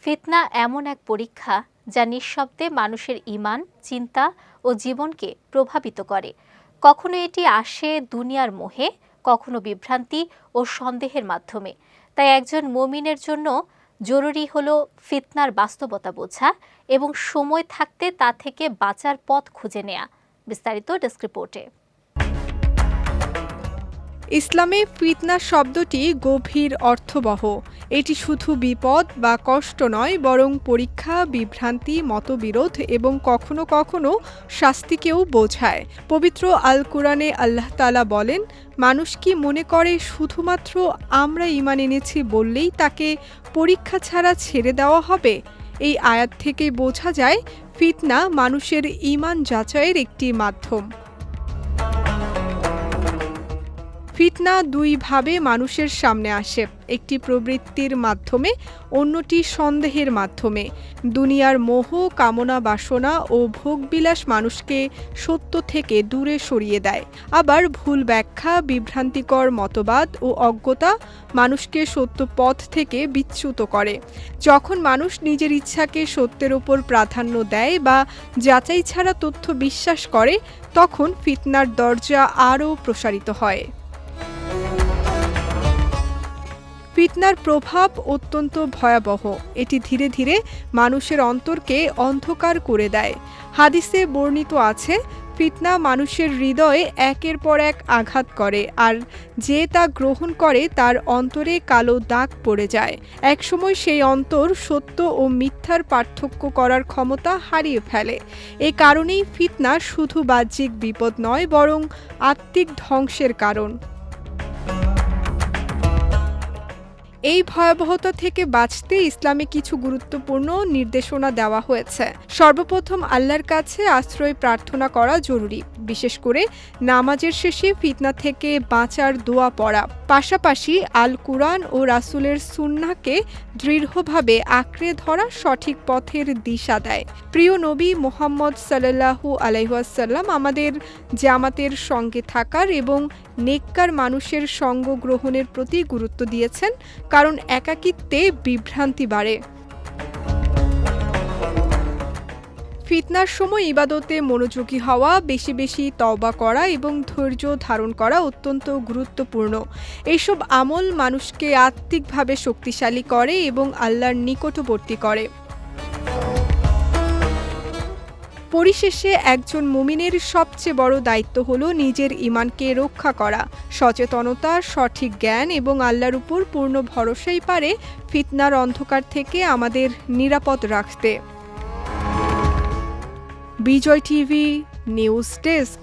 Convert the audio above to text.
ফিতনা এমন এক পরীক্ষা যা নিঃশব্দে মানুষের ঈমান, চিন্তা ও জীবনকে প্রভাবিত করে। কখনো এটি আসে দুনিয়ার মোহে, কখনো বিভ্রান্তি ও সন্দেহের মাধ্যমে। তাই একজন মুমিনের জন্য জরুরি হলো ফিতনার বাস্তবতা বোঝা এবং সময় থাকতে তা থেকে বাঁচার পথ খুঁজে নেয়া। বিস্তারিত ডেস্ক রিপোর্টে। ইসলামে ফিতনা শব্দটি গভীর অর্থবহ। এটি শুধু বিপদ বা কষ্ট নয়, বরং পরীক্ষা, বিভ্রান্তি, মতবিরোধ এবং কখনো কখনো শাস্তিকেও বোঝায়। পবিত্র আল কুরআনে আল্লাহ তাআলা বলেন, মানুষ কি মনে করে শুধুমাত্র আমরা ঈমান এনেছি বললেই তাকে পরীক্ষা ছাড়া ছেড়ে দেওয়া হবে? এই আয়াত থেকেই বোঝা যায় ফিতনা মানুষের ঈমান যাচাইয়ের একটি মাধ্যম। ফিতনা দুইভাবে মানুষের সামনে আসে, একটি প্রবৃত্তির মাধ্যমে, অন্যটি সন্দেহের মাধ্যমে। দুনিয়ার মোহ, কামনা, বাসনা ও ভোগবিলাস মানুষকে সত্য থেকে দূরে সরিয়ে দেয়। আবার ভুল ব্যাখ্যা, বিভ্রান্তিকর মতবাদ ও অজ্ঞতা মানুষকে সত্য পথ থেকে বিচ্যুত করে। যখন মানুষ নিজের ইচ্ছাকে সত্যের ওপর প্রাধান্য দেয় বা যাচাই ছাড়া তথ্য বিশ্বাস করে, তখন ফিতনার দরজা আরও প্রসারিত হয়। ফিতনার প্রভাব অত্যন্ত ভয়াবহ। এটি ধীরে ধীরে মানুষের অন্তরকে অন্ধকার করে দেয়। হাদিসে বর্ণিত আছে, ফিতনা মানুষের হৃদয়ে একের পর এক আঘাত করে, আর যে তা গ্রহণ করে তার অন্তরে কালো দাগ পড়ে যায়। একসময় সেই অন্তর সত্য ও মিথ্যার পার্থক্য করার ক্ষমতা হারিয়ে ফেলে। এ কারণেই ফিতনা শুধু বাহ্যিক বিপদ নয়, বরং আত্মিক ধ্বংসের কারণ। এই ভয়াবহতা থেকে বাঁচতে ইসলামে কিছু গুরুত্বপূর্ণ নির্দেশনা দেওয়া হয়েছে। সর্বপ্রথম আল্লাহর কাছে আশ্রয় প্রার্থনা করা জরুরি, বিশেষ করে নামাজের শেষে ফিতনা থেকে বাঁচার দোয়া পড়া। পাশাপাশি আল কুরআন ও রাসূলের সুন্নাহকে দৃঢ়ভাবে আঁকড়ে ধরা সঠিক পথের দিশা দেয়। প্রিয় নবী মুহাম্মদ সাল্লাল্লাহু আলাইহি ওয়াসাল্লাম আমাদের জামাতের সঙ্গে থাকার এবং নেককার মানুষের সঙ্গ গ্রহণের প্রতি গুরুত্ব দিয়েছেন, কারণ একাকিত্বে বিভ্রান্তি বাড়ে। ফিতনার সময় ইবাদতে মনোযোগী হওয়া, বেশি বেশি তওবা করা এবং ধৈর্য ধারণ করা অত্যন্ত গুরুত্বপূর্ণ। এইসব আমল মানুষকে আত্মিকভাবে শক্তিশালী করে এবং আল্লাহর নিকটবর্তী করে। পরিশেষে একজন মুমিনের সবচেয়ে বড় দায়িত্ব হলো নিজের ঈমানকে রক্ষা করা। সচেতনতা, সঠিক জ্ঞান এবং আল্লাহর উপর পূর্ণ ভরসাই পারে ফিতনার অন্ধকার থেকে আমাদের নিরাপদ রাখতে। বিজয় টিভি নিউজ ডেস্ক।